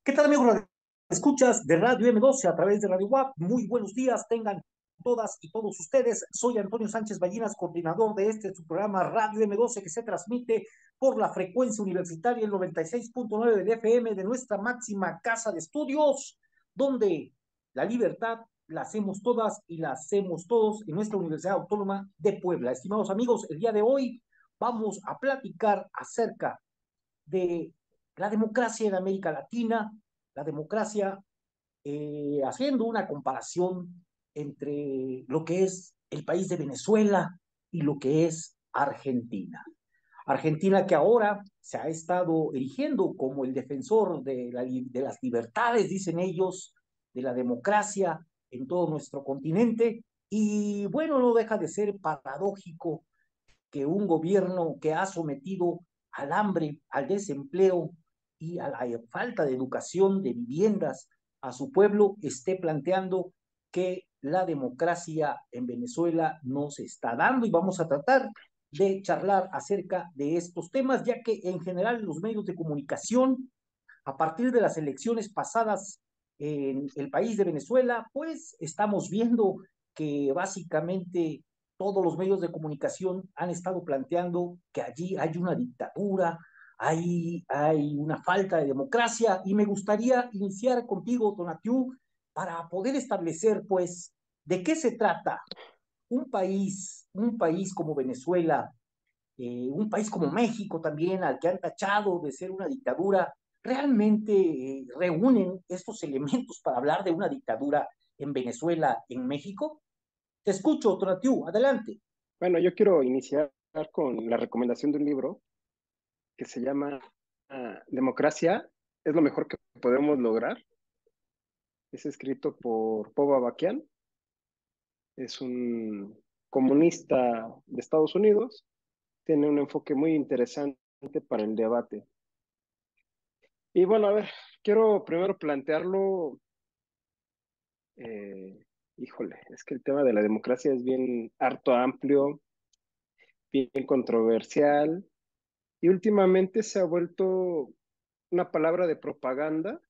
¿Qué tal, amigos? Escuchas de Radio M12 a través de Radio WAP. Muy buenos días, tengan todas y todos ustedes. Soy Antonio Sánchez Ballinas, coordinador de su programa Radio M12 que se transmite por la frecuencia universitaria el 96.9 de FM de nuestra máxima casa de estudios, donde la libertad la hacemos todas y la hacemos todos en nuestra Universidad Autónoma de Puebla. Estimados amigos, el día de hoy vamos a platicar acerca de la democracia en América Latina, la democracia haciendo una comparación entre lo que es el país de Venezuela y lo que es Argentina. Argentina que ahora se ha estado erigiendo como el defensor de las libertades, dicen ellos, de la democracia en todo nuestro continente. Y bueno, no deja de ser paradójico que un gobierno que ha sometido al hambre, al desempleo y a la falta de educación, de viviendas a su pueblo, esté planteando que la democracia en Venezuela no se está dando y vamos a tratar de charlar acerca de estos temas, ya que en general los medios de comunicación, a partir de las elecciones pasadas en el país de Venezuela, pues estamos viendo que básicamente todos los medios de comunicación han estado planteando que allí hay una dictadura, hay una falta de democracia y me gustaría iniciar contigo, Tonatiu, para poder establecer, pues, de qué se trata un país como Venezuela, un país como México también, al que han tachado de ser una dictadura, realmente reúnen estos elementos para hablar de una dictadura en Venezuela, en México. Te escucho, Tonatiu, adelante. Bueno, yo quiero iniciar con la recomendación de un libro que se llama Democracia es lo mejor que podemos lograr. Es escrito por Pova Bakian, es un comunista de Estados Unidos, tiene un enfoque muy interesante para el debate. Y bueno, a ver, quiero primero plantearlo, eh, híjole, es que el tema de la democracia es bien harto amplio, bien controversial, y últimamente se ha vuelto una palabra de propaganda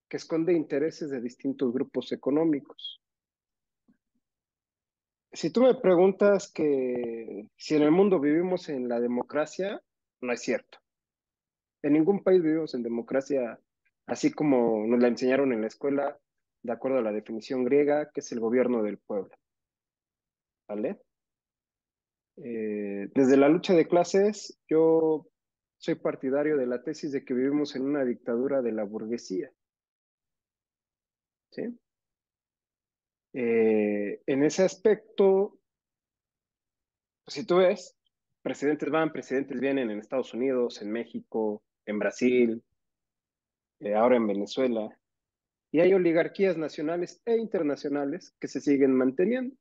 que esconde intereses de distintos grupos económicos. Si tú me preguntas que si en el mundo vivimos en la democracia, no es cierto. En ningún país vivimos en democracia así como nos la enseñaron en la escuela, de acuerdo a la definición griega, que es el gobierno del pueblo. ¿Vale? Desde la lucha de clases, yo soy partidario de la tesis de que vivimos en una dictadura de la burguesía. ¿Sí? En ese aspecto, pues, si tú ves, presidentes van, presidentes vienen en Estados Unidos, en México, en Brasil, ahora en Venezuela, y hay oligarquías nacionales e internacionales que se siguen manteniendo.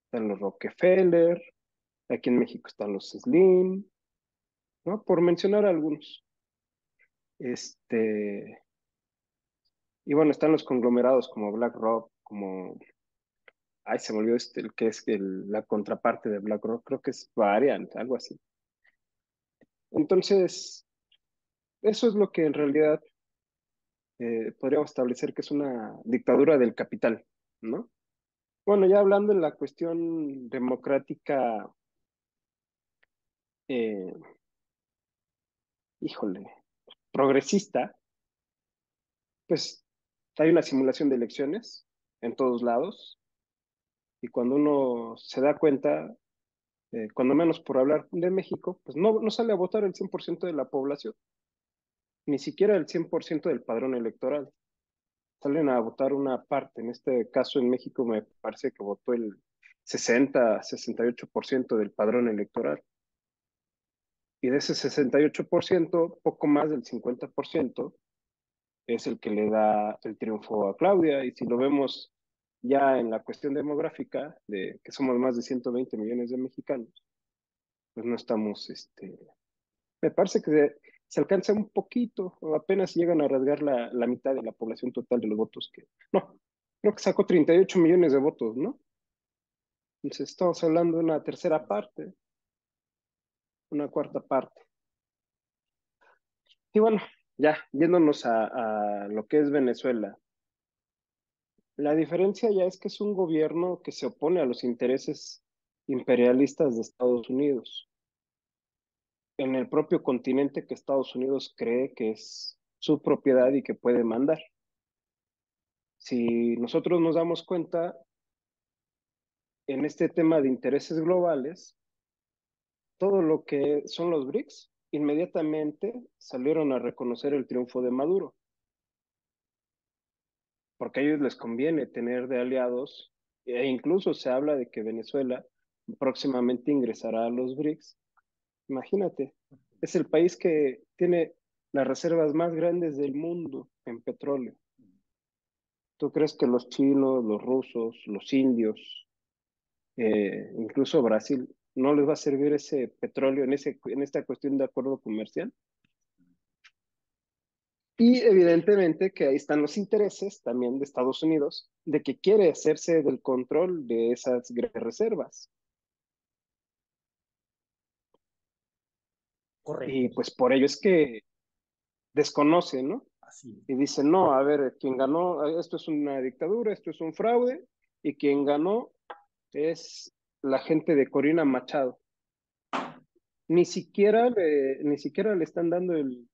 Están los Rockefeller, aquí en México están los Slim, ¿no? Por mencionar algunos. Este, y bueno, están los conglomerados como BlackRock, como, ay, se me olvidó el que es la contraparte de BlackRock, creo que es Variant, algo así. Entonces, eso es lo que en realidad podríamos establecer que es una dictadura del capital, ¿no? Bueno, ya hablando en la cuestión democrática, eh, híjole, progresista, pues hay una simulación de elecciones en todos lados y cuando uno se da cuenta, cuando menos por hablar de México, pues no sale a votar el 100% de la población, ni siquiera el 100% del padrón electoral. Salen a votar una parte. En este caso en México me parece que votó el 68% del padrón electoral. Y de ese 68%, poco más del 50% es el que le da el triunfo a Claudia. Y si lo vemos ya en la cuestión demográfica, de que somos más de 120 millones de mexicanos, pues no estamos, me parece que se alcanza un poquito, o apenas llegan a rasgar la mitad de la población total de los votos que, no, creo que sacó 38 millones de votos, ¿no? Entonces estamos hablando de una tercera parte, una cuarta parte. Y bueno, Ya, yéndonos a lo que es Venezuela. La diferencia ya es que es un gobierno que se opone a los intereses imperialistas de Estados Unidos, en el propio continente que Estados Unidos cree que es su propiedad y que puede mandar. Si nosotros nos damos cuenta, en este tema de intereses globales, todo lo que son los BRICS inmediatamente salieron a reconocer el triunfo de Maduro, porque a ellos les conviene tener de aliados, e incluso se habla de que Venezuela próximamente ingresará a los BRICS. Imagínate, es el país que tiene las reservas más grandes del mundo en petróleo. ¿Tú crees que los chinos, los rusos, los indios, incluso Brasil, no les va a servir ese petróleo en esta cuestión de acuerdo comercial? Y evidentemente que ahí están los intereses también de Estados Unidos, de que quiere hacerse del control de esas reservas. Y Correcto. pues por ello es que desconoce, ¿no? Así es. Y dice, no, a ver, quien ganó, esto es una dictadura, esto es un fraude, y quien ganó es la gente de Corina Machado. Ni siquiera le están dando el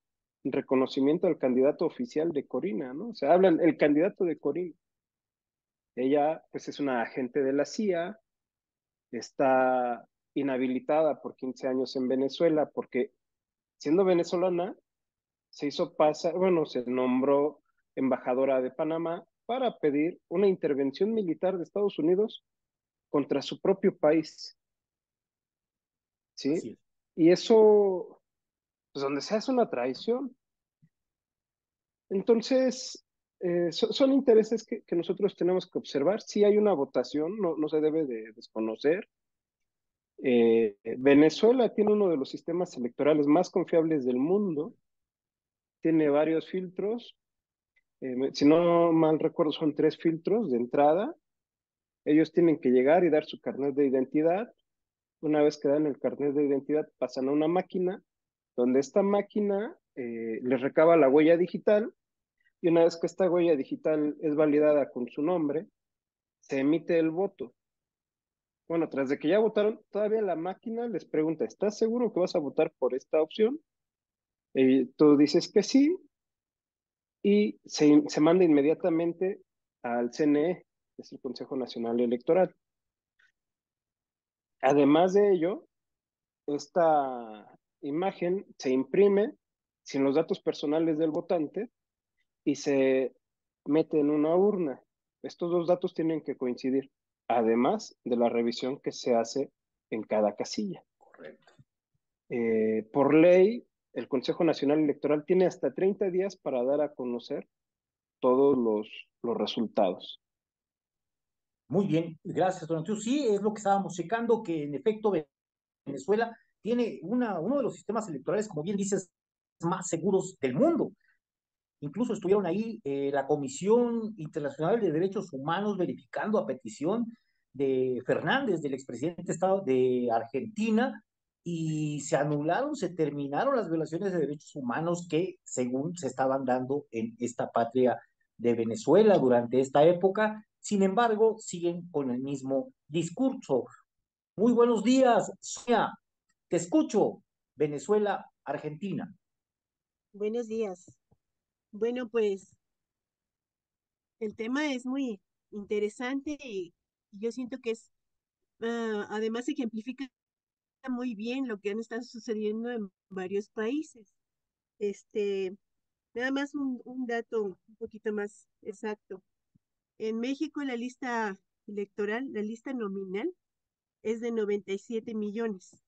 reconocimiento al candidato oficial de Corina, ¿no? O sea, hablan el candidato de Corina. Ella, pues, es una agente de la CIA, está inhabilitada por 15 años en Venezuela, porque siendo venezolana, se hizo pasar, bueno, se nombró embajadora de Panamá para pedir una intervención militar de Estados Unidos contra su propio país, ¿sí? Así es. Y eso, pues donde sea, es una traición. Entonces, son intereses que nosotros tenemos que observar. Sí hay una votación, no se debe de desconocer. Venezuela tiene uno de los sistemas electorales más confiables del mundo, tiene varios filtros. Si no mal recuerdo, son 3 filtros de entrada. Ellos tienen que llegar y dar su carnet de identidad. Una vez que dan el carnet de identidad, pasan a una máquina, donde esta máquina les recaba la huella digital, y una vez que esta huella digital es validada con su nombre, se emite el voto. Bueno, tras de que ya votaron, todavía la máquina les pregunta, ¿estás seguro que vas a votar por esta opción? Tú dices que sí, y se manda inmediatamente al CNE, que es el Consejo Nacional Electoral. Además de ello, esta imagen se imprime sin los datos personales del votante y se mete en una urna. Estos dos datos tienen que coincidir, además de la revisión que se hace en cada casilla. Correcto. Por ley, el Consejo Nacional Electoral tiene hasta 30 días para dar a conocer todos los resultados. Muy bien, gracias, don Antonio. Sí, es lo que estábamos checando, que en efecto Venezuela tiene uno de los sistemas electorales, como bien dices, más seguros del mundo. Incluso estuvieron ahí la Comisión Internacional de Derechos Humanos verificando a petición de Fernández, del expresidente de Estado de Argentina, y se anularon, se terminaron las violaciones de derechos humanos que según se estaban dando en esta patria de Venezuela durante esta época. Sin embargo, siguen con el mismo discurso. Muy buenos días, Sonia. Te escucho. Venezuela, Argentina. Buenos días. Bueno, pues el tema es muy interesante y yo siento que además ejemplifica muy bien lo que han estado sucediendo en varios países. Este, nada más un dato un poquito más exacto. En México la lista electoral, la lista nominal es de 97 millones.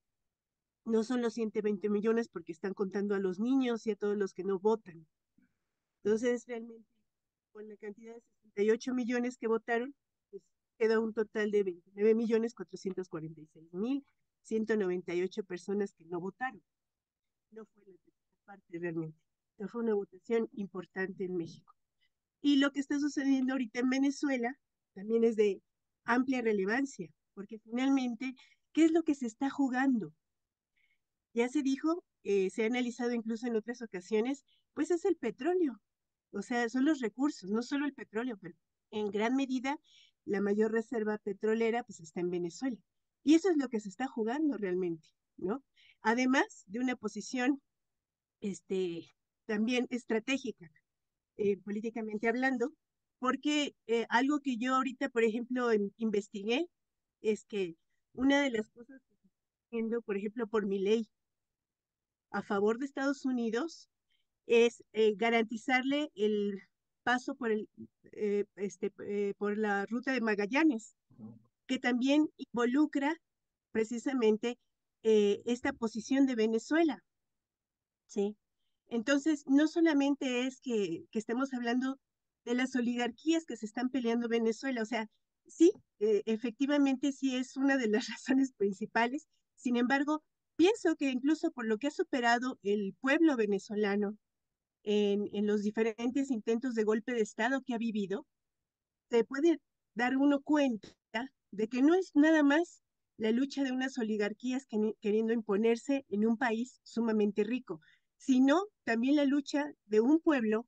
No son los 120 millones porque están contando a los niños y a todos los que no votan. Entonces, realmente con la cantidad de 68 millones que votaron, pues queda un total de 29.446.198 personas que no votaron. No fue la tercera parte realmente. No fue una votación importante en México. Y lo que está sucediendo ahorita en Venezuela también es de amplia relevancia, porque finalmente, ¿qué es lo que se está jugando? ya se dijo, se ha analizado incluso en otras ocasiones, pues es el petróleo. O sea, son los recursos, no solo el petróleo, pero en gran medida la mayor reserva petrolera pues está en Venezuela. Y eso es lo que se está jugando realmente, ¿no? Además de una posición también estratégica, políticamente hablando, porque algo que yo ahorita, por ejemplo, investigué es que una de las cosas que se está haciendo, por ejemplo, por mi ley a favor de Estados Unidos, es garantizarle el paso por la ruta de Magallanes, que también involucra precisamente esta posición de Venezuela, ¿sí? Entonces, no solamente es que estemos hablando de las oligarquías que se están peleando en Venezuela, o sea, sí, efectivamente sí es una de las razones principales. Sin embargo, pienso que incluso por lo que ha superado el pueblo venezolano en los diferentes intentos de golpe de Estado que ha vivido, se puede dar uno cuenta de que no es nada más la lucha de unas oligarquías queriendo imponerse en un país sumamente rico, sino también la lucha de un pueblo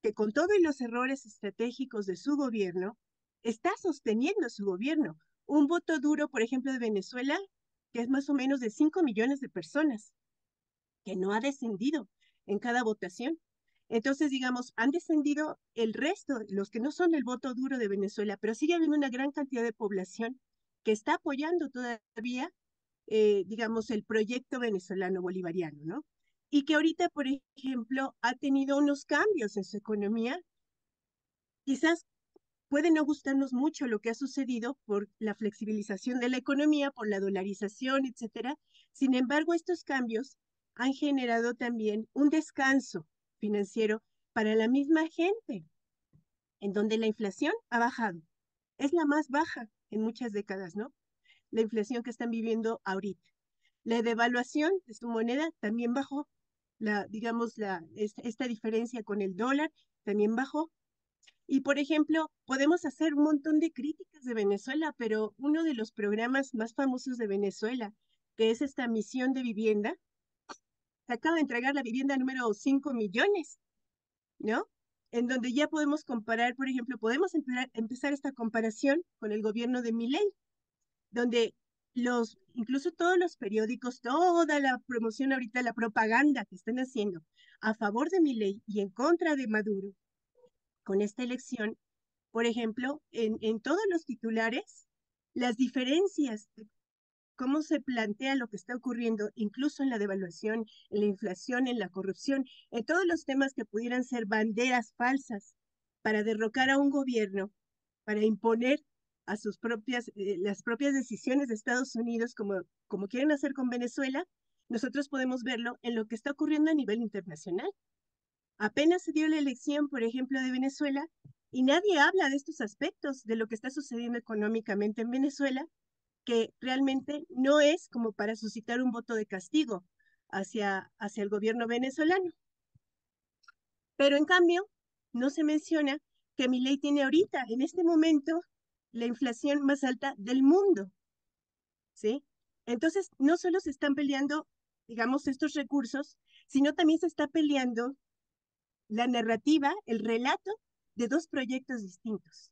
que con todos los errores estratégicos de su gobierno, está sosteniendo su gobierno. Un voto duro, por ejemplo, de Venezuela, que es más o menos de 5 millones de personas, que no ha descendido en cada votación. Entonces, digamos, han descendido el resto, los que no son el voto duro de Venezuela, pero sigue habiendo una gran cantidad de población que está apoyando todavía, digamos, el proyecto venezolano bolivariano, ¿no? Y que ahorita, por ejemplo, ha tenido unos cambios en su economía. Quizás puede no gustarnos mucho lo que ha sucedido por la flexibilización de la economía, por la dolarización, etcétera. Sin embargo, estos cambios han generado también un descanso financiero para la misma gente, en donde la inflación ha bajado. Es la más baja en muchas décadas, ¿no? La inflación que están viviendo ahorita. La devaluación de su moneda también bajó. Digamos, esta diferencia con el dólar también bajó. Y, por ejemplo, podemos hacer un montón de críticas de Venezuela, pero uno de los programas más famosos de Venezuela, que es esta misión de vivienda, se acaba de entregar la vivienda número 5 millones, ¿no? En donde ya podemos comparar, por ejemplo, podemos empezar esta comparación con el gobierno de Milei, donde incluso todos los periódicos, toda la promoción ahorita, la propaganda que están haciendo a favor de Milei y en contra de Maduro con esta elección, por ejemplo, en todos los titulares, las diferencias de cómo se plantea lo que está ocurriendo, incluso en la devaluación, en la inflación, en la corrupción, en todos los temas que pudieran ser banderas falsas para derrocar a un gobierno, para imponer a las propias decisiones de Estados Unidos, como quieren hacer con Venezuela, nosotros podemos verlo en lo que está ocurriendo a nivel internacional. Apenas se dio la elección, por ejemplo, de Venezuela, y nadie habla de estos aspectos, de lo que está sucediendo económicamente en Venezuela, que realmente no es como para suscitar un voto de castigo hacia el gobierno venezolano. Pero en cambio, no se menciona que Milei tiene ahorita, en este momento, la inflación más alta del mundo, ¿sí? Entonces, no solo se están peleando, digamos, estos recursos, sino también se está peleando la narrativa, el relato de dos proyectos distintos,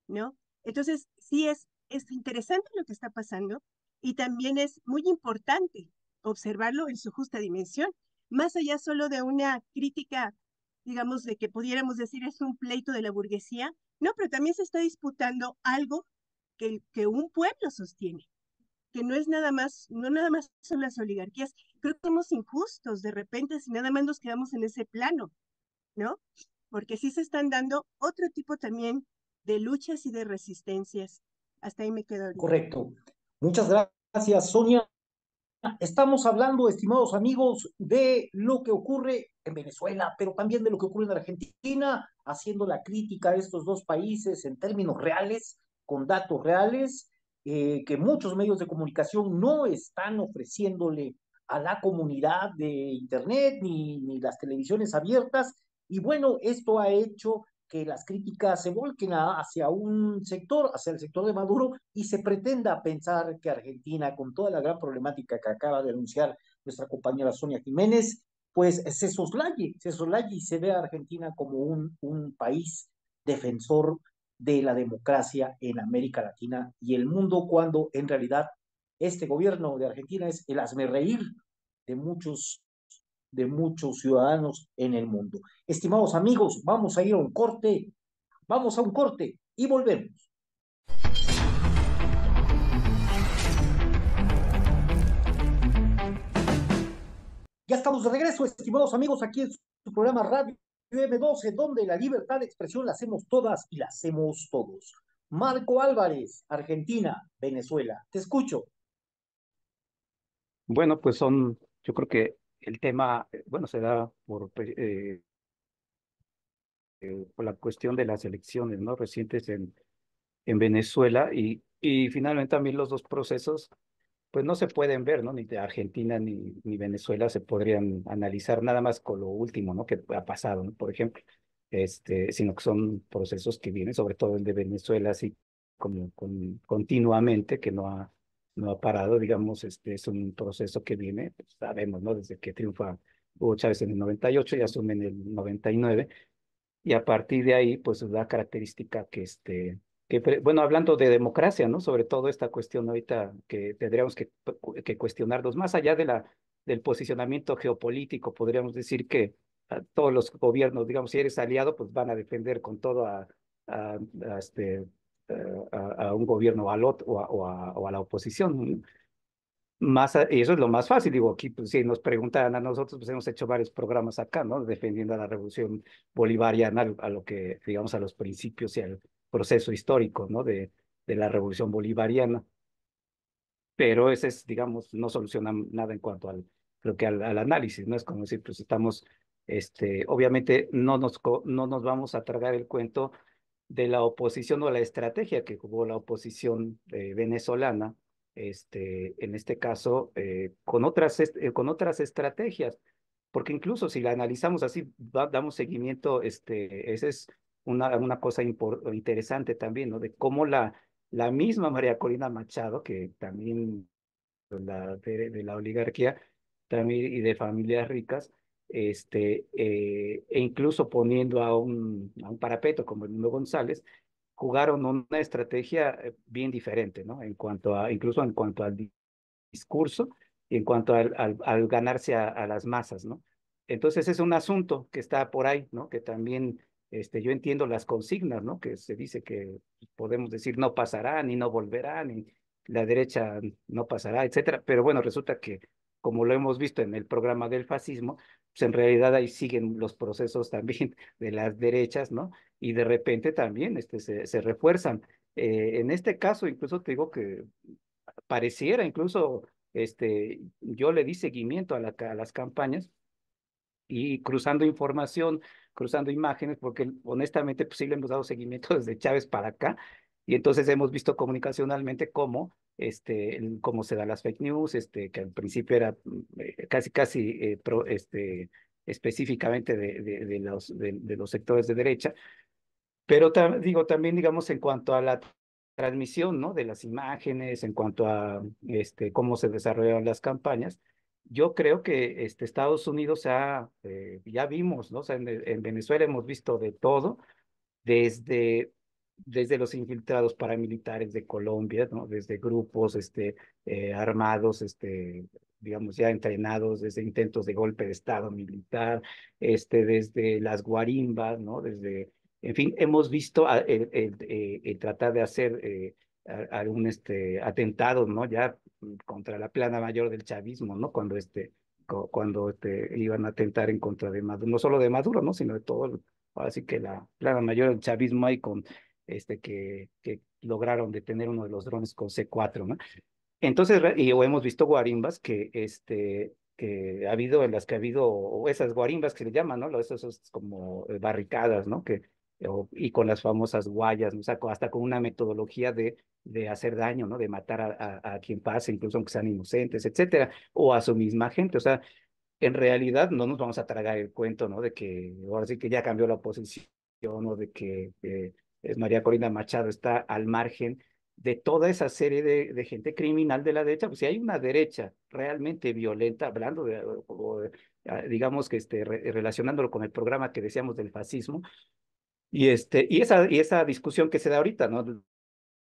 ¿no? Entonces, sí es interesante lo que está pasando y también es muy importante observarlo en su justa dimensión, más allá solo de una crítica, digamos, de que pudiéramos decir es un pleito de la burguesía, no, pero también se está disputando algo que un pueblo sostiene, que no es nada más, no nada más son las oligarquías. Creo que somos injustos de repente si nada más nos quedamos en ese plano, ¿no? Porque sí se están dando otro tipo también de luchas y de resistencias. Hasta ahí me quedo ahorita. Correcto. Muchas gracias, Sonia. Estamos hablando, estimados amigos, de lo que ocurre en Venezuela, pero también de lo que ocurre en Argentina, haciendo la crítica a estos dos países en términos reales, con datos reales, que muchos medios de comunicación no están ofreciéndole a la comunidad de Internet ni las televisiones abiertas. Y bueno, esto ha hecho que las críticas se volquen hacia un sector, hacia el sector de Maduro, y se pretenda pensar que Argentina, con toda la gran problemática que acaba de anunciar nuestra compañera Sonia Jiménez, pues se soslaye y se ve a Argentina como un país defensor de la democracia en América Latina y el mundo, cuando en realidad este gobierno de Argentina es el hazmerreír de de muchos ciudadanos en el mundo. Estimados amigos, vamos a un corte y volvemos. Ya estamos de regreso, estimados amigos, aquí en su programa Radio M12, donde la libertad de expresión la hacemos todas y la hacemos todos. Marco Álvarez, Argentina, Venezuela. Te escucho. Bueno, pues yo creo que el tema, bueno, se da por la cuestión de las elecciones, ¿no? Recientes en Venezuela y finalmente también los dos procesos, pues no se pueden ver, ¿no? Ni de Argentina ni Venezuela se podrían analizar nada más con lo último, ¿no? Que ha pasado, ¿no? Por ejemplo, sino que son procesos que vienen, sobre todo el de Venezuela, así como continuamente, que no ha parado, digamos, es un proceso que viene, pues, sabemos, ¿no? Desde que triunfa Hugo Chávez en el 98 y asume en el 99, y a partir de ahí, pues la característica bueno, hablando de democracia, ¿no? Sobre todo esta cuestión ahorita que tendríamos que cuestionarnos, más allá del posicionamiento geopolítico, podríamos decir que todos los gobiernos, digamos, si eres aliado, pues van a defender con todo a, a este, a un gobierno al otro o a la oposición, ¿no? Y eso es lo más fácil, digo, aquí pues, si nos preguntan a nosotros, pues hemos hecho varios programas acá, ¿no? Defendiendo a la revolución bolivariana, a lo que, digamos, a los principios y al proceso histórico, ¿no? De la revolución bolivariana. Pero ese es, digamos, no soluciona nada en cuanto creo que al análisis, ¿no? Es como decir, pues estamos, obviamente no nos vamos a tragar el cuento de la oposición o la estrategia que jugó la oposición venezolana, en este caso, con otras estrategias, porque incluso si la analizamos así, damos seguimiento, esa es una cosa interesante también, ¿no? De cómo la misma María Corina Machado, que también de la oligarquía también y de familias ricas, e incluso poniendo a un parapeto como el Mundo González, jugaron una estrategia bien diferente, ¿no? Incluso en cuanto al discurso y en cuanto al ganarse a las masas, ¿no? Entonces es un asunto que está por ahí, ¿no? Que también yo entiendo las consignas, ¿no? Que se dice que podemos decir no pasará, ni no volverá, ni la derecha no pasará, etcétera. Pero bueno, resulta que, como lo hemos visto en el programa del fascismo, pues en realidad ahí siguen los procesos también de las derechas, ¿no? Y de repente también se refuerzan. En este caso, incluso te digo que pareciera incluso, yo le di seguimiento a las campañas y cruzando información, cruzando imágenes, porque honestamente pues sí le hemos dado seguimiento desde Chávez para acá, y entonces hemos visto comunicacionalmente cómo se dan las fake news, que al principio era casi específicamente de los sectores de derecha, pero digo, también, digamos, en cuanto a la transmisión, ¿no? De las imágenes, en cuanto a cómo se desarrollaron las campañas, yo creo que Estados Unidos ya vimos, ¿no? O sea, en Venezuela hemos visto de todo, desde, desde los infiltrados paramilitares de Colombia, ¿no? Desde grupos armados, digamos, ya entrenados, desde intentos de golpe de Estado militar, desde las guarimbas, ¿no? En fin, hemos visto el tratar de hacer algún atentado, ¿no? Ya contra la plana mayor del chavismo, ¿no? Cuando iban a atentar en contra de Maduro, no solo de Maduro, ¿no? Sino de todo así que la plana mayor del chavismo ahí con que lograron detener uno de los drones con C4, ¿no? Entonces, o hemos visto guarimbas que ha habido, en las que ha habido, o esas guarimbas que se le llaman, ¿no? Esos como barricadas, ¿no? Y con las famosas guayas, ¿no? O sea, hasta con una metodología de hacer daño, ¿no? De matar a quien pase, incluso aunque sean inocentes, etcétera, o a su misma gente. O sea, en realidad no nos vamos a tragar el cuento, ¿no? De que ahora sí que ya cambió la oposición o de que María Corina Machado está al margen de toda esa serie de gente criminal de la derecha, pues si hay una derecha realmente violenta, hablando digamos que relacionándolo con el programa que decíamos del fascismo, y esa discusión que se da ahorita, ¿no?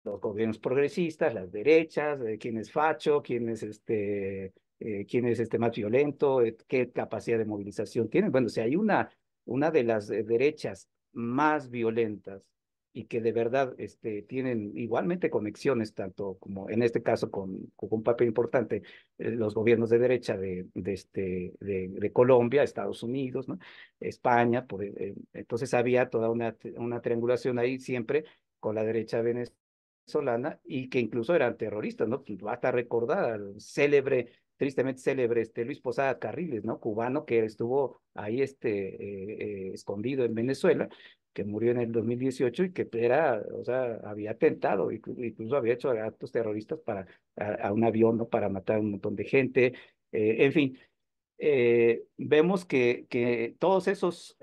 Los gobiernos progresistas, las derechas, quién es facho, quién es más violento, qué capacidad de movilización tienen. Bueno, si hay una de las derechas más violentas y que de verdad tienen igualmente conexiones, tanto como en este caso con un papel importante, los gobiernos de derecha de Colombia, Estados Unidos, ¿no? España, entonces había toda una triangulación ahí siempre con la derecha venezolana y que incluso eran terroristas, ¿no? Basta recordar al tristemente célebre, Luis Posada Carriles, ¿no? Cubano que estuvo ahí, escondido en Venezuela, que murió en el 2018 y que o sea, había atentado, incluso había hecho actos terroristas a un avión, ¿no? Para matar a un montón de gente, en fin. Vemos que todos esos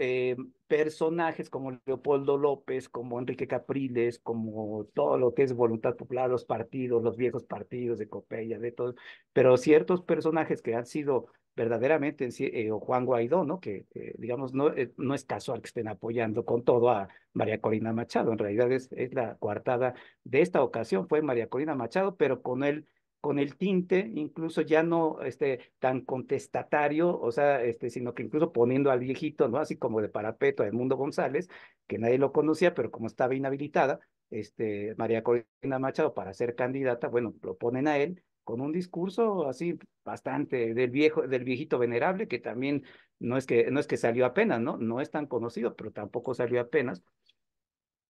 personajes como Leopoldo López, como Enrique Capriles, como todo lo que es Voluntad Popular, los partidos, los viejos partidos de Copella, de todo, pero ciertos personajes que han sido verdaderamente, o Juan Guaidó, ¿no? Que, digamos, no es casual que estén apoyando con todo a María Corina Machado, en realidad es la coartada de esta ocasión, fue María Corina Machado, pero con el tinte, incluso ya no tan contestatario, o sea, sino que incluso poniendo al viejito, ¿no? Así como de parapeto a Edmundo González, que nadie lo conocía, pero como estaba inhabilitada, María Corina Machado para ser candidata, bueno, lo ponen a él con un discurso así bastante del viejito venerable, que también no es que salió apenas, ¿no? No es tan conocido, pero tampoco salió apenas.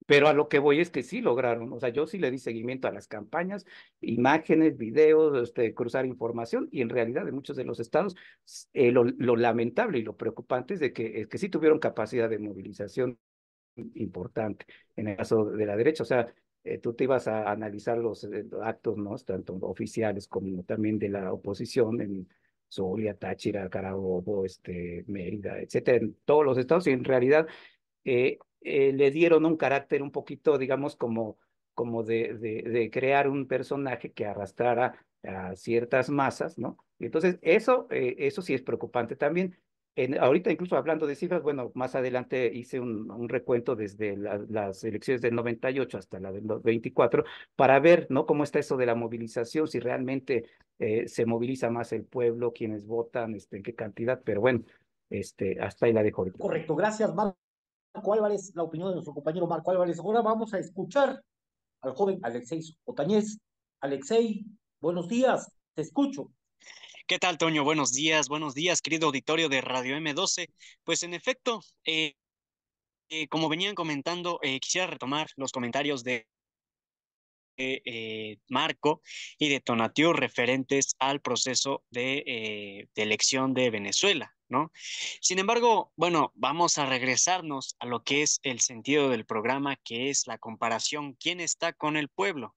Pero a lo que voy es que sí lograron, o sea, yo sí le di seguimiento a las campañas, imágenes, videos, cruzar información, y en realidad en muchos de los estados, lo lamentable y lo preocupante es que sí tuvieron capacidad de movilización importante en el caso de la derecha, o sea, tú te ibas a analizar los actos, ¿no? Tanto oficiales como también de la oposición en Zulia, Táchira, Carabobo, Mérida, etcétera, en todos los estados, y en realidad le dieron un carácter un poquito, digamos, como de crear un personaje que arrastrara a ciertas masas, ¿no? Y entonces, eso sí es preocupante también. Ahorita, incluso hablando de cifras, bueno, más adelante hice un recuento desde las elecciones del 98 hasta la del 24 para ver, ¿no? Cómo está eso de la movilización, si realmente se moviliza más el pueblo, quienes votan, en qué cantidad, pero bueno, hasta ahí la dejo ahorita. Correcto, gracias, Marco Álvarez, la opinión de nuestro compañero Marco Álvarez. Ahora vamos a escuchar al joven Alexei Otañez. Alexei, buenos días, te escucho. ¿Qué tal, Toño? Buenos días, querido auditorio de Radio M12. Pues en efecto, como venían comentando, quisiera retomar los comentarios de Marco y de Tonatiuh referentes al proceso de elección de Venezuela, ¿no? Sin embargo, bueno, vamos a regresarnos a lo que es el sentido del programa, que es la comparación, ¿quién está con el pueblo?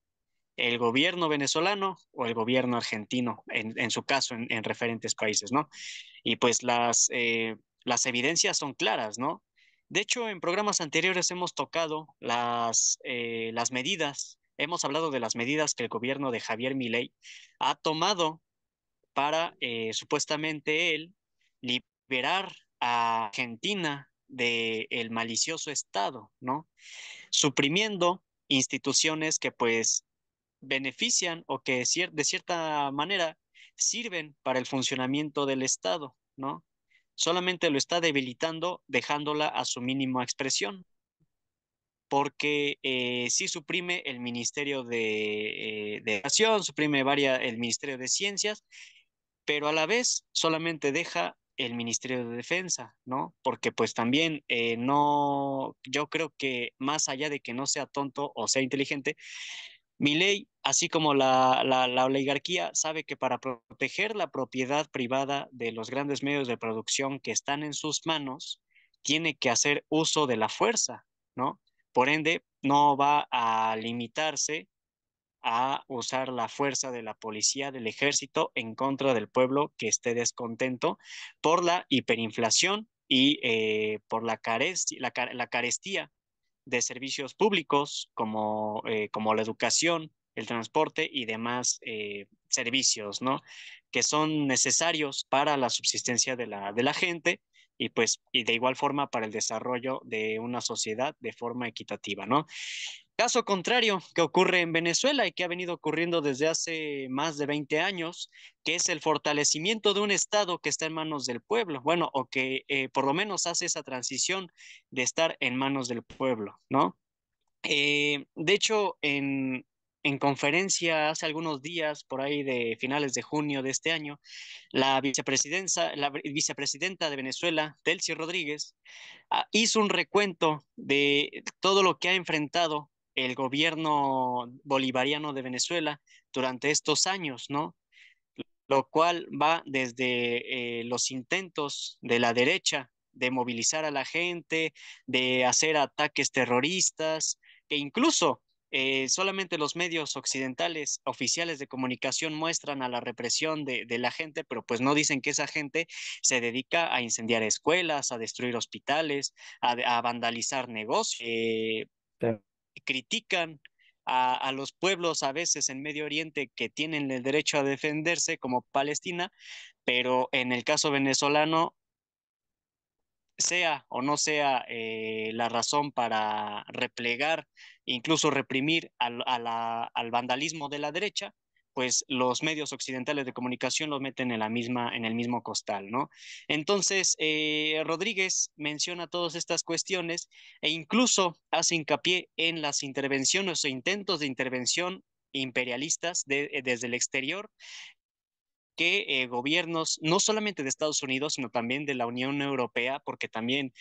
¿El gobierno venezolano o el gobierno argentino, en su caso, en referentes países, ¿no? Y pues las evidencias son claras, ¿no? De hecho, en programas anteriores hemos tocado las medidas, hemos hablado de las medidas que el gobierno de Javier Milei ha tomado para supuestamente él liberar a Argentina del malicioso Estado, ¿no? Suprimiendo instituciones que pues benefician o que de cierta manera sirven para el funcionamiento del Estado, ¿no? Solamente lo está debilitando dejándola a su mínima expresión, porque sí suprime el Ministerio de Educación, suprime el Ministerio de Ciencias, pero a la vez solamente deja el Ministerio de Defensa, ¿no? Porque pues también no, yo creo que más allá de que no sea tonto o sea inteligente, Milei, así como la oligarquía, sabe que para proteger la propiedad privada de los grandes medios de producción que están en sus manos, tiene que hacer uso de la fuerza, ¿no? Por ende, no va a limitarse a usar la fuerza de la policía, del ejército, en contra del pueblo que esté descontento por la hiperinflación y por la carestía de servicios públicos como la educación, el transporte y demás servicios, ¿no? Que son necesarios para la subsistencia de la gente y de igual forma para el desarrollo de una sociedad de forma equitativa, ¿no? Caso contrario que ocurre en Venezuela y que ha venido ocurriendo desde hace más de 20 años, que es el fortalecimiento de un Estado que está en manos del pueblo, bueno, o que por lo menos hace esa transición de estar en manos del pueblo, ¿no? De hecho, en conferencia hace algunos días, por ahí de finales de junio de este año, la vicepresidenta de Venezuela, Delcy Rodríguez, hizo un recuento de todo lo que ha enfrentado el gobierno bolivariano de Venezuela durante estos años, ¿no? Lo cual va desde los intentos de la derecha de movilizar a la gente, de hacer ataques terroristas, que incluso solamente los medios occidentales oficiales de comunicación muestran a la represión de la gente, pero pues no dicen que esa gente se dedica a incendiar escuelas, a destruir hospitales, a vandalizar negocios. Critican a los pueblos a veces en Medio Oriente que tienen el derecho a defenderse, como Palestina, pero en el caso venezolano, sea o no sea la razón para replegar, incluso reprimir al vandalismo de la derecha, pues los medios occidentales de comunicación lo meten en el mismo costal, ¿no? Entonces, Rodríguez menciona todas estas cuestiones e incluso hace hincapié en las intervenciones o intentos de intervención imperialistas desde el exterior que gobiernos, no solamente de Estados Unidos, sino también de la Unión Europea, porque también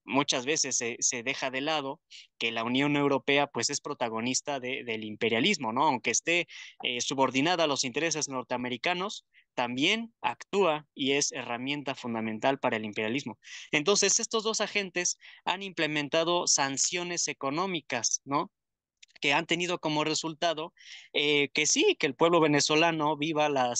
muchas veces se deja de lado que la Unión Europea pues es protagonista del imperialismo, ¿no? Aunque esté subordinada a los intereses norteamericanos, también actúa y es herramienta fundamental para el imperialismo. Entonces, estos dos agentes han implementado sanciones económicas, ¿no? Que han tenido como resultado que sí, que el pueblo venezolano viva la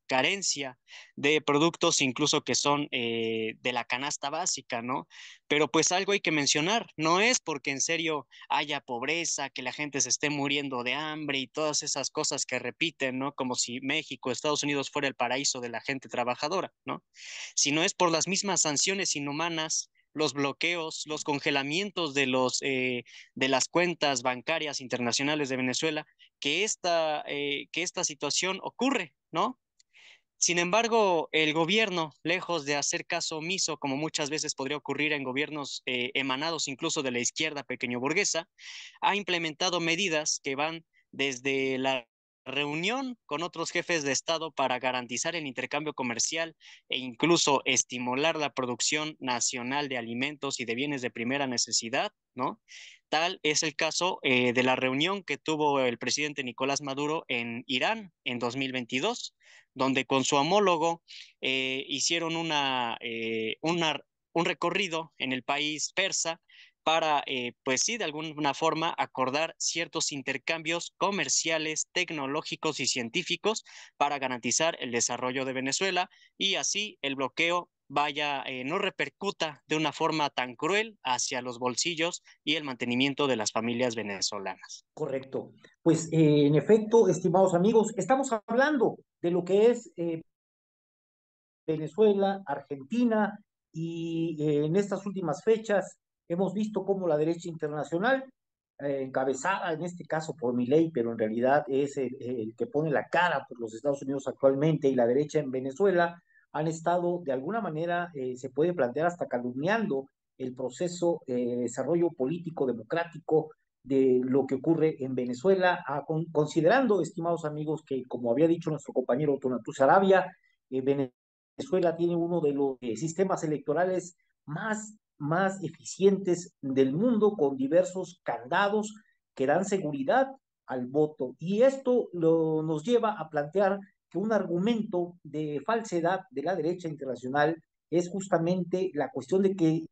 carencia de productos incluso que son de la canasta básica, ¿no? Pero pues algo hay que mencionar, no es porque en serio haya pobreza, que la gente se esté muriendo de hambre y todas esas cosas que repiten, ¿no? Como si México, Estados Unidos fuera el paraíso de la gente trabajadora, ¿no? Sino es por las mismas sanciones inhumanas, los bloqueos, los congelamientos de las cuentas bancarias internacionales de Venezuela, que esta situación ocurre, ¿no? Sin embargo, el gobierno, lejos de hacer caso omiso, como muchas veces podría ocurrir en gobiernos emanados incluso de la izquierda pequeño burguesa, ha implementado medidas que van desde la reunión con otros jefes de Estado para garantizar el intercambio comercial e incluso estimular la producción nacional de alimentos y de bienes de primera necesidad, ¿no? Tal es el caso de la reunión que tuvo el presidente Nicolás Maduro en Irán en 2022, donde con su homólogo hicieron un recorrido en el país persa para, pues sí, de alguna forma acordar ciertos intercambios comerciales, tecnológicos y científicos para garantizar el desarrollo de Venezuela y así el bloqueo no repercuta de una forma tan cruel hacia los bolsillos y el mantenimiento de las familias venezolanas. Correcto. Pues en efecto, estimados amigos, estamos hablando de lo que es Venezuela, Argentina, y en estas últimas fechas hemos visto cómo la derecha internacional, encabezada en este caso por Milei, pero en realidad es el que pone la cara por los Estados Unidos actualmente, y la derecha en Venezuela, han estado de alguna manera, se puede plantear hasta calumniando el proceso de desarrollo político democrático de lo que ocurre en Venezuela, considerando, estimados amigos, que como había dicho nuestro compañero Tonatú Sarabia, Venezuela tiene uno de los sistemas electorales más eficientes del mundo, con diversos candados que dan seguridad al voto. Y esto nos lleva a plantear que un argumento de falsedad de la derecha internacional es justamente la cuestión de que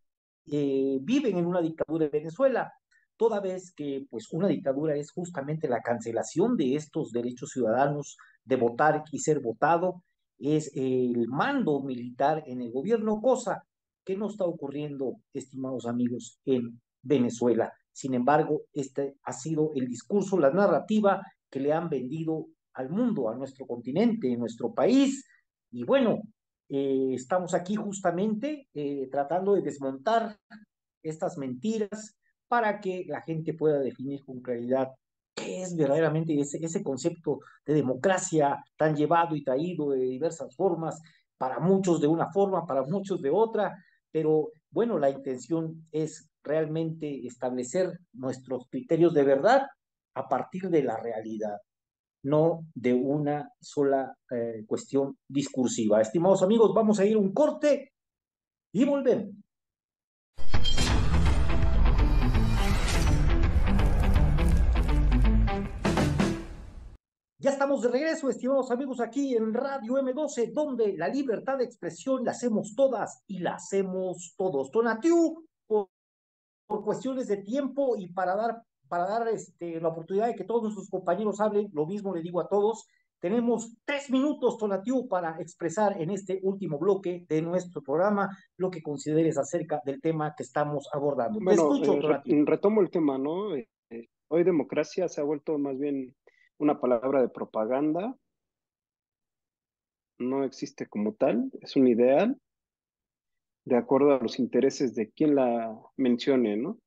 viven en una dictadura en Venezuela, toda vez que pues una dictadura es justamente la cancelación de estos derechos ciudadanos de votar y ser votado. es el mando militar en el gobierno, cosa que no está ocurriendo, estimados amigos, en Venezuela. Sin embargo, este ha sido el discurso, la narrativa que le han vendido al mundo, a nuestro continente, a nuestro país. Y bueno, estamos aquí justamente tratando de desmontar estas mentiras para que la gente pueda definir con claridad qué es verdaderamente ese concepto de democracia tan llevado y traído de diversas formas, para muchos de una forma, para muchos de otra, pero bueno, la intención es realmente establecer nuestros criterios de verdad a partir de la realidad, no de una sola cuestión discursiva. Estimados amigos, vamos a ir a un corte y volvemos. Ya estamos de regreso, estimados amigos, aquí en Radio M12, donde la libertad de expresión la hacemos todas y la hacemos todos. Tonatiu, por cuestiones de tiempo y para dar la oportunidad de que todos nuestros compañeros hablen, lo mismo le digo a todos, tenemos 3 minutos, Tonatiu, para expresar en este último bloque de nuestro programa lo que consideres acerca del tema que estamos abordando. Te Bueno, escucho, Tonatiu. retomo el tema, ¿no? Hoy democracia se ha vuelto más bien una palabra de propaganda, no existe como tal, es un ideal de acuerdo a los intereses de quien la mencione, ¿no?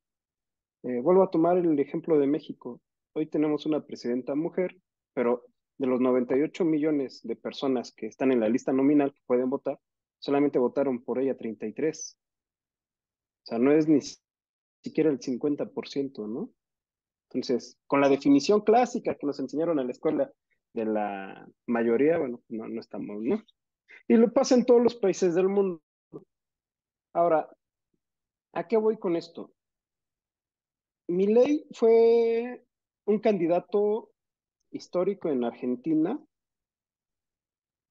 Vuelvo a tomar el ejemplo de México. Hoy tenemos una presidenta mujer, pero de los 98 millones de personas que están en la lista nominal que pueden votar, solamente votaron por ella 33. O sea, no es ni siquiera el 50%, ¿no? Entonces, con la definición clásica que nos enseñaron en la escuela de la mayoría, bueno, no estamos, ¿no? Y lo pasa en todos los países del mundo. Ahora, ¿a qué voy con esto? Milei fue un candidato histórico en Argentina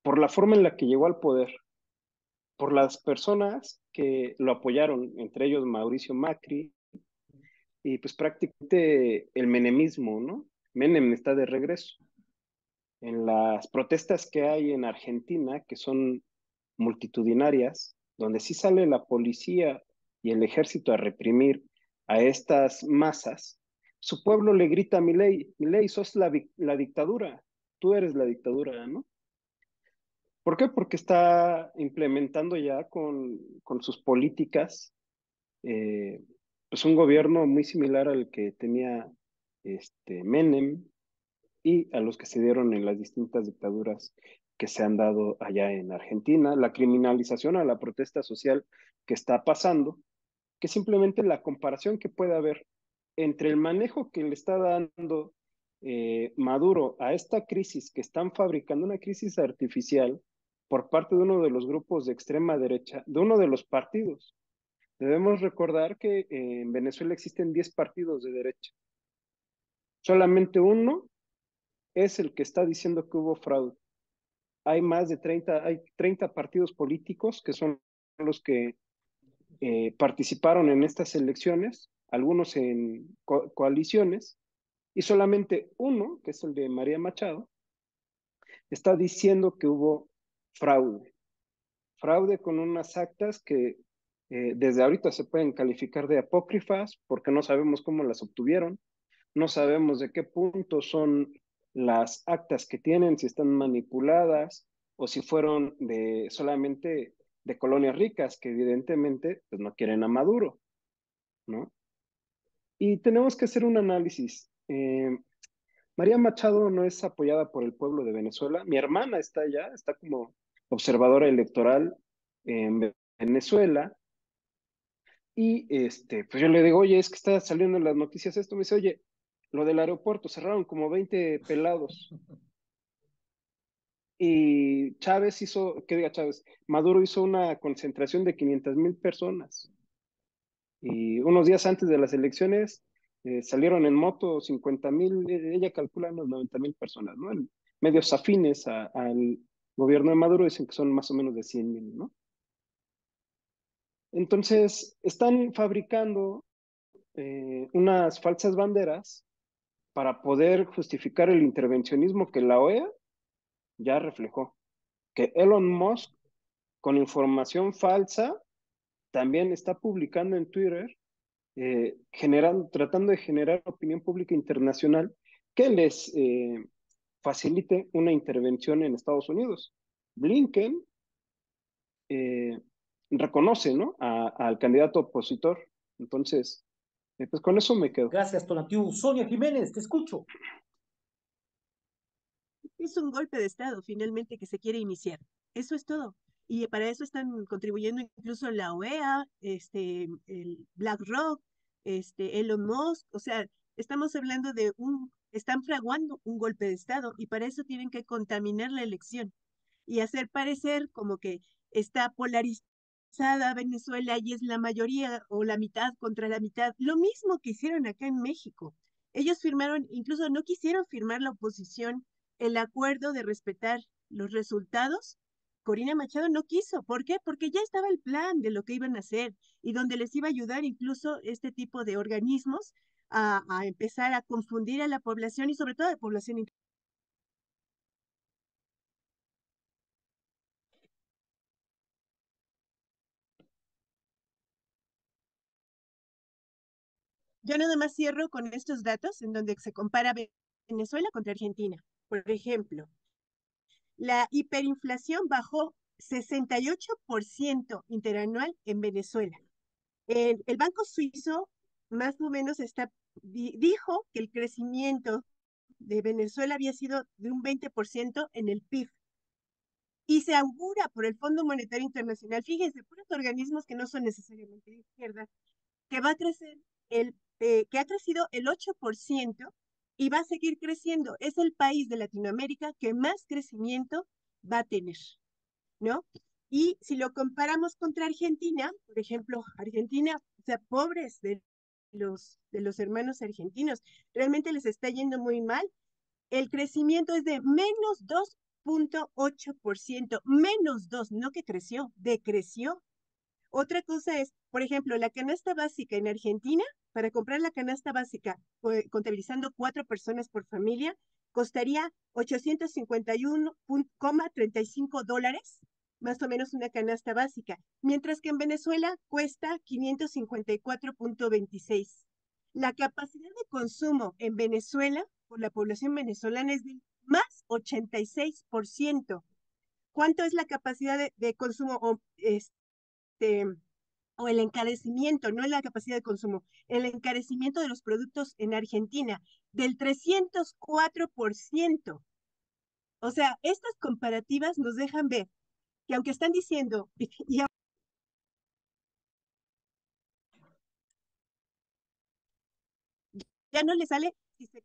por la forma en la que llegó al poder, por las personas que lo apoyaron, entre ellos Mauricio Macri, y pues prácticamente el menemismo, ¿no? Menem está de regreso. En las protestas que hay en Argentina, que son multitudinarias, donde sí sale la policía y el ejército a reprimir a estas masas, su pueblo le grita a Milei, Milei, sos la dictadura, tú eres la dictadura, ¿no? ¿Por qué? Porque está implementando ya con sus políticas pues un gobierno muy similar al que tenía Menem y a los que se dieron en las distintas dictaduras que se han dado allá en Argentina, la criminalización a la protesta social que está pasando, que simplemente la comparación que puede haber entre el manejo que le está dando Maduro a esta crisis que están fabricando, una crisis artificial por parte de uno de los grupos de extrema derecha, de uno de los partidos. Debemos recordar que en Venezuela existen 10 partidos de derecha. Solamente uno es el que está diciendo que hubo fraude. Hay más de 30 partidos políticos que son los que participaron en estas elecciones, algunos en coaliciones, y solamente uno, que es el de María Machado, está diciendo que hubo fraude. Fraude con unas actas que desde ahorita se pueden calificar de apócrifas porque no sabemos cómo las obtuvieron, no sabemos de qué punto son las actas que tienen, si están manipuladas o si fueron solamente de colonias ricas que evidentemente pues no quieren a Maduro, ¿no? Y tenemos que hacer un análisis. María Machado no es apoyada por el pueblo de Venezuela. Mi hermana está allá, está como observadora electoral en Venezuela. Y pues yo le digo, oye, es que está saliendo en las noticias esto. Me dice, oye, lo del aeropuerto, cerraron como 20 pelados. Y Chávez hizo, ¿qué diga Chávez? Maduro hizo una concentración de 500,000 personas. Y unos días antes de las elecciones salieron en moto 50,000, ella calcula unos 90,000 personas, ¿no? En medios afines al gobierno de Maduro dicen que son más o menos de 100,000, ¿no? Entonces, están fabricando unas falsas banderas para poder justificar el intervencionismo que la OEA ya reflejó. que Elon Musk, con información falsa, también está publicando en Twitter, tratando de generar opinión pública internacional que les facilite una intervención en Estados Unidos. Blinken reconoce, ¿no?, al candidato opositor. Entonces, pues con eso me quedo. Gracias, Tonatiu. Sonia Jiménez, te escucho. Es un golpe de Estado finalmente que se quiere iniciar. Eso es todo. Y para eso están contribuyendo incluso la OEA, el BlackRock, Elon Musk. O sea, estamos hablando de están fraguando un golpe de Estado y para eso tienen que contaminar la elección y hacer parecer como que está polarizada Venezuela y es la mayoría o la mitad contra la mitad. Lo mismo que hicieron acá en México. Ellos firmaron, incluso no quisieron firmar la oposición el acuerdo de respetar los resultados. Corina Machado no quiso. ¿Por qué? Porque ya estaba el plan de lo que iban a hacer y donde les iba a ayudar incluso este tipo de organismos a empezar a confundir a la población y sobre todo a la población. Yo nada más cierro con estos datos en donde se compara Venezuela contra Argentina. Por ejemplo, la hiperinflación bajó 68% interanual en Venezuela. El Banco Suizo más o menos dijo que el crecimiento de Venezuela había sido de un 20% en el PIB. Y se augura por el Fondo Monetario Internacional, fíjense, puros organismos que no son necesariamente de izquierda, que va a crecer que ha crecido el 8% y va a seguir creciendo. Es el país de Latinoamérica que más crecimiento va a tener, ¿no? Y si lo comparamos contra Argentina, por ejemplo, Argentina, o sea, pobres de los hermanos argentinos, realmente les está yendo muy mal. El crecimiento es de menos 2,8%, menos 2, no que creció, decreció. Otra cosa es, por ejemplo, la canasta básica en Argentina, para comprar la canasta básica, contabilizando 4 personas por familia, costaría 851,35 dólares, más o menos una canasta básica, mientras que en Venezuela cuesta 554,26. La capacidad de consumo en Venezuela por la población venezolana es de más 86%. ¿Cuánto es la capacidad de consumo o el encarecimiento, no es la capacidad de consumo, el encarecimiento de los productos en Argentina del 304%? O sea, estas comparativas nos dejan ver que aunque están diciendo, ya no le sale si se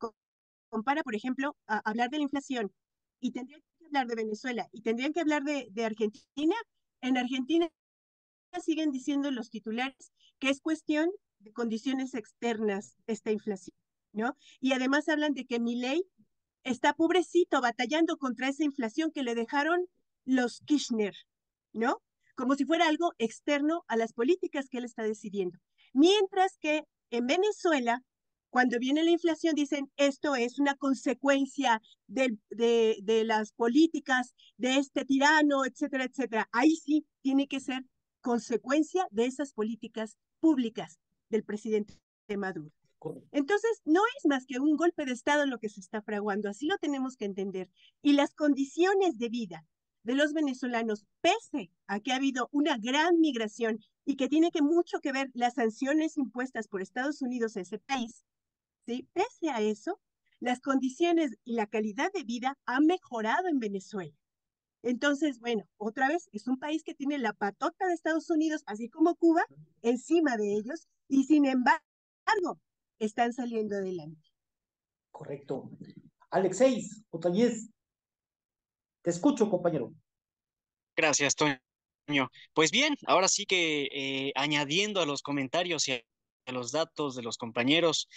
compara, por ejemplo, a hablar de la inflación y tendrían que hablar de Venezuela y tendrían que hablar de Argentina. En Argentina siguen diciendo los titulares que es cuestión de condiciones externas esta inflación, ¿no? Y además hablan de que Milei está pobrecito batallando contra esa inflación que le dejaron los Kirchner, ¿no? Como si fuera algo externo a las políticas que él está decidiendo. Mientras que en Venezuela, cuando viene la inflación, dicen esto es una consecuencia de las políticas de este tirano, etcétera, etcétera. Ahí sí tiene que ser consecuencia de esas políticas públicas del presidente Maduro. Entonces, no es más que un golpe de Estado lo que se está fraguando, así lo tenemos que entender. Y las condiciones de vida de los venezolanos, pese a que ha habido una gran migración y que tiene mucho que ver las sanciones impuestas por Estados Unidos a ese país, ¿sí? Pese a eso, las condiciones y la calidad de vida han mejorado en Venezuela. Entonces, bueno, otra vez es un país que tiene la patota de Estados Unidos, así como Cuba, encima de ellos, y sin embargo, están saliendo adelante. Correcto. Alexeis Otañez, te escucho, compañero. Gracias, Toño. Pues bien, ahora sí que añadiendo a los comentarios y a los datos de los compañeros,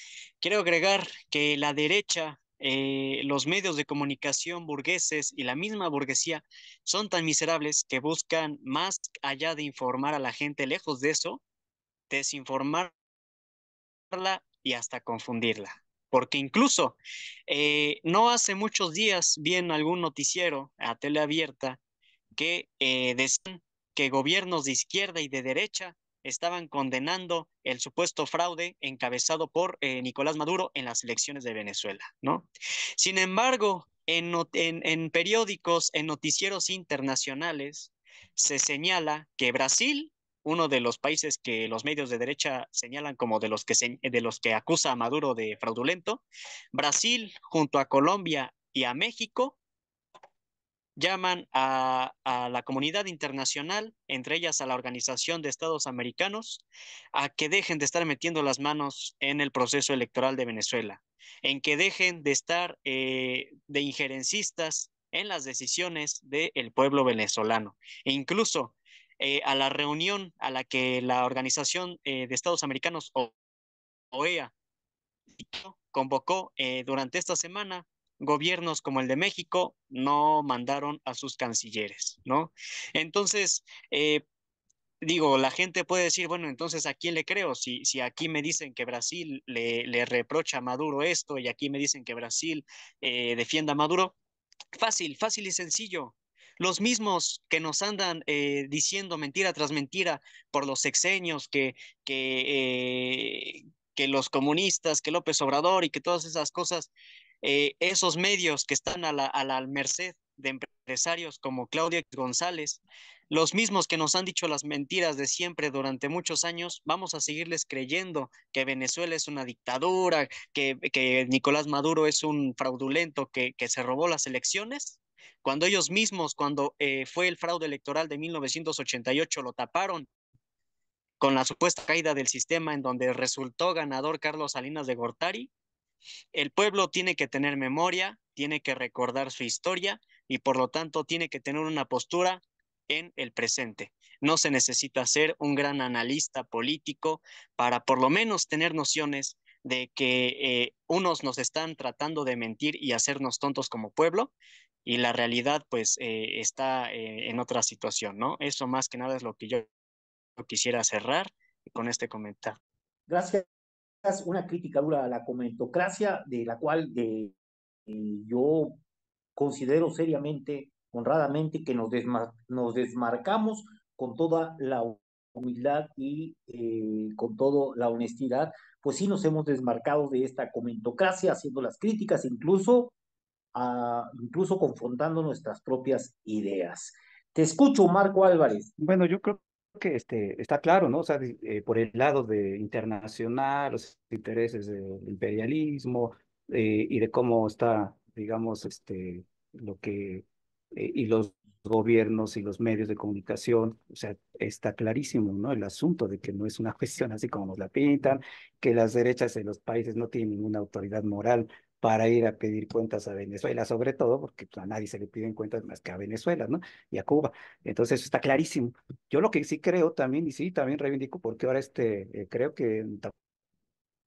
quiero agregar que la derecha, los medios de comunicación burgueses y la misma burguesía son tan miserables que buscan, más allá de informar a la gente, lejos de eso, desinformarla y hasta confundirla. Porque incluso no hace muchos días vi en algún noticiero a tele abierta que decían que gobiernos de izquierda y de derecha estaban condenando el supuesto fraude encabezado por Nicolás Maduro en las elecciones de Venezuela, ¿no? Sin embargo, en periódicos, en noticieros internacionales, se señala que Brasil, uno de los países que los medios de derecha señalan como de los que acusa a Maduro de fraudulento, Brasil junto a Colombia y a México llaman a la comunidad internacional, entre ellas a la Organización de Estados Americanos, a que dejen de estar metiendo las manos en el proceso electoral de Venezuela, en que dejen de estar de injerencistas en las decisiones del pueblo venezolano. E incluso a la reunión a la que la Organización de Estados Americanos, OEA, convocó durante esta semana, gobiernos como el de México no mandaron a sus cancilleres, ¿no? Entonces, digo, la gente puede decir, bueno, entonces ¿a quién le creo? Si aquí me dicen que Brasil le reprocha a Maduro esto y aquí me dicen que Brasil defienda a Maduro, fácil, fácil y sencillo. Los mismos que nos andan diciendo mentira tras mentira por los sexenios, que los comunistas, que López Obrador y que todas esas cosas, esos medios que están a la merced de empresarios como Claudia González, los mismos que nos han dicho las mentiras de siempre durante muchos años, vamos a seguirles creyendo que Venezuela es una dictadura, que Nicolás Maduro es un fraudulento que se robó las elecciones, cuando ellos mismos, cuando fue el fraude electoral de 1988, lo taparon con la supuesta caída del sistema en donde resultó ganador Carlos Salinas de Gortari. El pueblo tiene que tener memoria, tiene que recordar su historia y por lo tanto tiene que tener una postura en el presente. No se necesita ser un gran analista político para por lo menos tener nociones de que unos nos están tratando de mentir y hacernos tontos como pueblo y la realidad pues está en otra situación, ¿no? Eso más que nada es lo que yo quisiera cerrar con este comentario. Gracias. Una crítica dura a la comentocracia, de la cual yo considero seriamente, honradamente, que nos desmarcamos con toda la humildad y con toda la honestidad, pues sí nos hemos desmarcado de esta comentocracia, haciendo las críticas, incluso confrontando nuestras propias ideas. Te escucho, Marco Álvarez. Bueno, yo creo que está claro, ¿no? O sea, por el lado de internacional, los intereses del imperialismo y de cómo está, digamos, lo que, y los gobiernos y los medios de comunicación, o sea, está clarísimo, ¿no? El asunto de que no es una cuestión así como nos la pintan, que las derechas de los países no tienen ninguna autoridad moral para ir a pedir cuentas a Venezuela, sobre todo porque pues, a nadie se le piden cuentas más que a Venezuela, ¿no? Y a Cuba. Entonces, eso está clarísimo. Yo lo que sí creo también, y sí, también reivindico, porque ahora creo que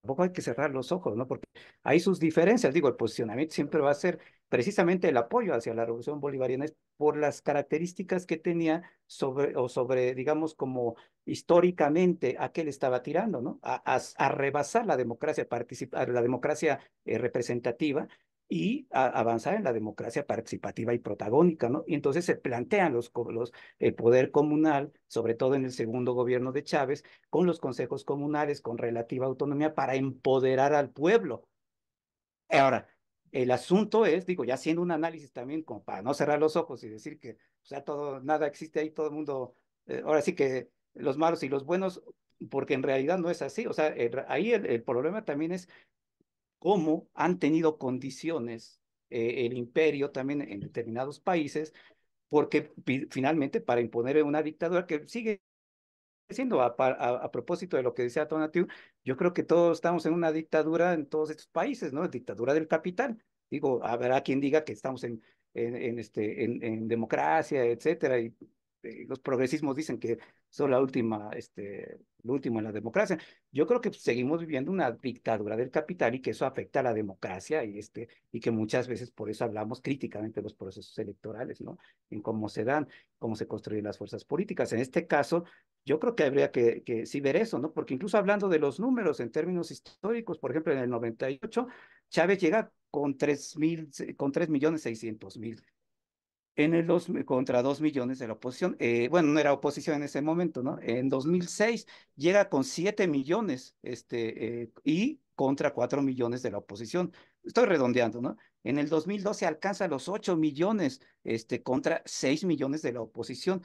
tampoco hay que cerrar los ojos, ¿no? Porque hay sus diferencias. Digo, el posicionamiento siempre va a ser precisamente el apoyo hacia la revolución bolivariana es por las características que tenía sobre, digamos, como históricamente a qué le estaba tirando, ¿no? A rebasar la democracia la democracia representativa y a avanzar en la democracia participativa y protagónica, ¿no? Y entonces se plantean el poder comunal, sobre todo en el segundo gobierno de Chávez, con los consejos comunales con relativa autonomía para empoderar al pueblo. Ahora, el asunto es, digo, ya haciendo un análisis también como para no cerrar los ojos y decir que, o sea, nada existe ahí, todo el mundo, ahora sí que los malos y los buenos, porque en realidad no es así. O sea, ahí el problema también es cómo han tenido condiciones el imperio también en determinados países, porque finalmente para imponer una dictadura que sigue siendo a propósito de lo que decía Tonatiu, yo creo que todos estamos en una dictadura en todos estos países, ¿no? Dictadura del capital. Digo, habrá quien diga que estamos en democracia, etcétera, y los progresismos dicen que son lo último en la democracia. Yo creo que seguimos viviendo una dictadura del capital y que eso afecta a la democracia y que muchas veces por eso hablamos críticamente de los procesos electorales, ¿no? En cómo se dan, cómo se construyen las fuerzas políticas. En este caso, yo creo que habría que sí ver eso, ¿no? Porque incluso hablando de los números en términos históricos, por ejemplo, en el 98, Chávez llega con 3.600.000. contra 2 millones de la oposición. Bueno, no era oposición en ese momento, ¿no? En 2006 llega con 7 millones y contra 4 millones de la oposición. Estoy redondeando, ¿no? En el 2012 alcanza los 8 millones contra 6 millones de la oposición.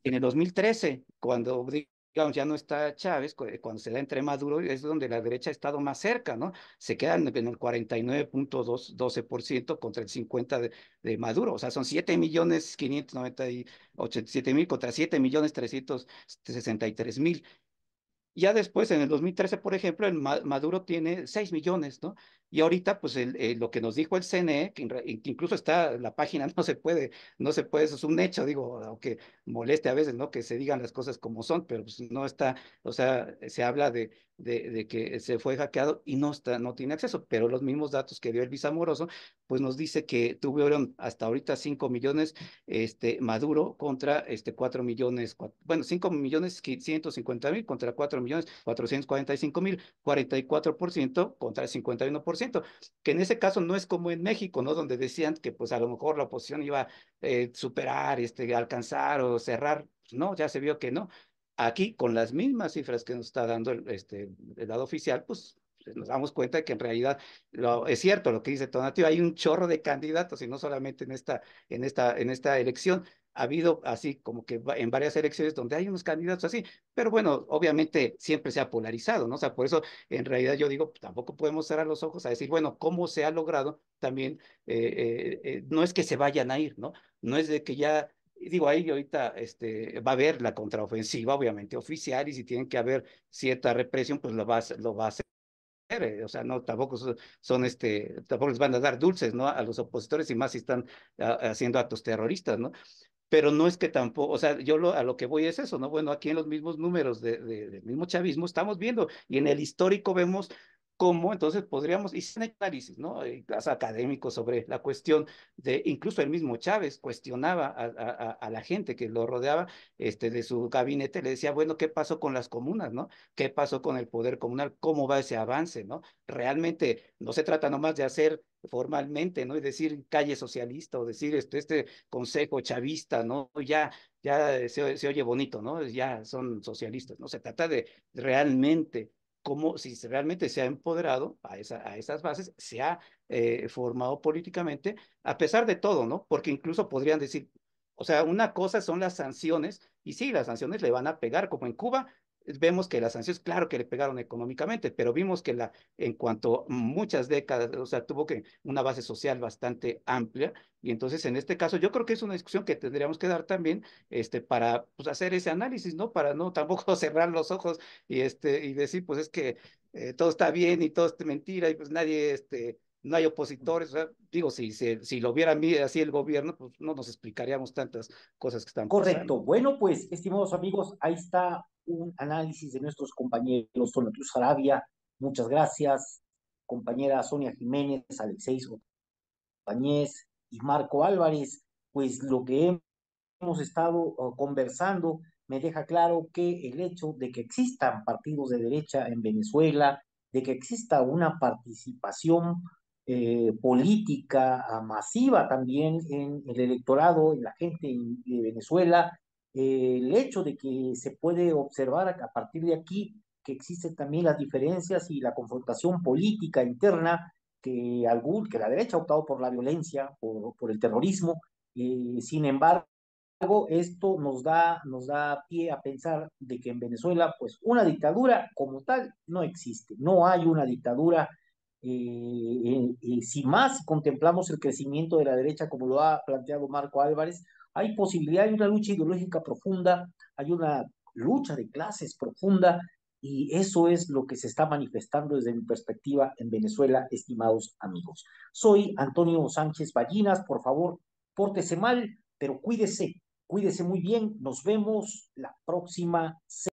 En el 2013, cuando digamos ya no está Chávez, cuando se da entre Maduro, es donde la derecha ha estado más cerca, ¿no? Se quedan en el 49,12% contra el 50% de Maduro. O sea, son 7,587,000 contra 7,363,000. Ya después, en el 2013, por ejemplo, Maduro tiene 6 millones, ¿no? Y ahorita, pues, lo que nos dijo el CNE, que incluso está, la página no se puede, eso es un hecho, digo, aunque moleste a veces, ¿no? Que se digan las cosas como son, pero pues no está, o sea, se habla de que se fue hackeado y no tiene acceso, pero los mismos datos que dio el Amoroso, pues nos dice que tuvieron hasta ahorita 5 millones, Maduro contra 4 millones, bueno, 5,150,000 contra 4,445,000, 44% contra el 51%, que en ese caso no es como en México, ¿no? Donde decían que pues a lo mejor la oposición iba a superar, alcanzar o cerrar. Pues, no, ya se vio que no. Aquí, con las mismas cifras que nos está dando el lado oficial, pues nos damos cuenta de que en realidad es cierto lo que dice Tonatiuh, hay un chorro de candidatos y no solamente en esta elección. Ha habido así como que en varias elecciones donde hay unos candidatos así, pero bueno, obviamente siempre se ha polarizado, ¿no? O sea, por eso en realidad yo digo, pues, tampoco podemos cerrar los ojos a decir, bueno, ¿cómo se ha logrado también? No es que se vayan a ir, ¿no? No es de que ya, digo, ahí ahorita va a haber la contraofensiva, obviamente, oficial, y si tienen que haber cierta represión, pues lo va a hacer. O sea, no, tampoco tampoco les van a dar dulces, ¿no? A los opositores, y más si están haciendo actos terroristas, ¿no? Pero no es que tampoco, o sea, a lo que voy es eso, ¿no? Bueno, aquí en los mismos números del mismo chavismo estamos viendo, y en el histórico vemos cómo, entonces podríamos, y sin análisis, ¿no? Casos académicos sobre la cuestión incluso el mismo Chávez cuestionaba a la gente que lo rodeaba, de su gabinete, le decía, bueno, ¿qué pasó con las comunas, no? ¿Qué pasó con el poder comunal? ¿Cómo va ese avance, no? Realmente no se trata nomás de hacer formalmente, ¿no? Y decir calle socialista o decir este consejo chavista, ¿no? Ya se oye bonito, ¿no? Ya son socialistas, ¿no? Se trata de realmente cómo, si realmente se ha empoderado a esas bases, se ha formado políticamente, a pesar de todo, ¿no? Porque incluso podrían decir, o sea, una cosa son las sanciones, y sí, las sanciones le van a pegar, como en Cuba. Vemos que las sanciones, claro que le pegaron económicamente, pero vimos que en cuanto muchas décadas, o sea, tuvo una base social bastante amplia, y entonces en este caso yo creo que es una discusión que tendríamos que dar también, para pues, hacer ese análisis, ¿no? Para no tampoco cerrar los ojos y decir, pues es que todo está bien y todo es mentira y pues nadie, no hay opositores. O sea, digo, si lo viera así el gobierno, pues no nos explicaríamos tantas cosas que están pasando. Correcto. Bueno, pues, estimados amigos, ahí está un análisis de nuestros compañeros Tonatiuh Sarabia. Muchas gracias. Compañera Sonia Jiménez, Alexei Bañez y Marco Álvarez. Pues lo que hemos estado conversando me deja claro que el hecho de que existan partidos de derecha en Venezuela, de que exista una participación política masiva también en el electorado, en la gente de Venezuela, el hecho de que se puede observar a partir de aquí que existen también las diferencias y la confrontación política interna, que la derecha ha optado por la violencia, por el terrorismo. Sin embargo, esto nos da pie a pensar de que en Venezuela, pues una dictadura como tal no existe, no hay una dictadura. Si más contemplamos el crecimiento de la derecha, como lo ha planteado Marco Álvarez, hay posibilidad de una lucha ideológica profunda, hay una lucha de clases profunda, y eso es lo que se está manifestando desde mi perspectiva en Venezuela, estimados amigos. Soy Antonio Sánchez Ballinas, por favor, pórtese mal, pero cuídese muy bien. Nos vemos la próxima semana.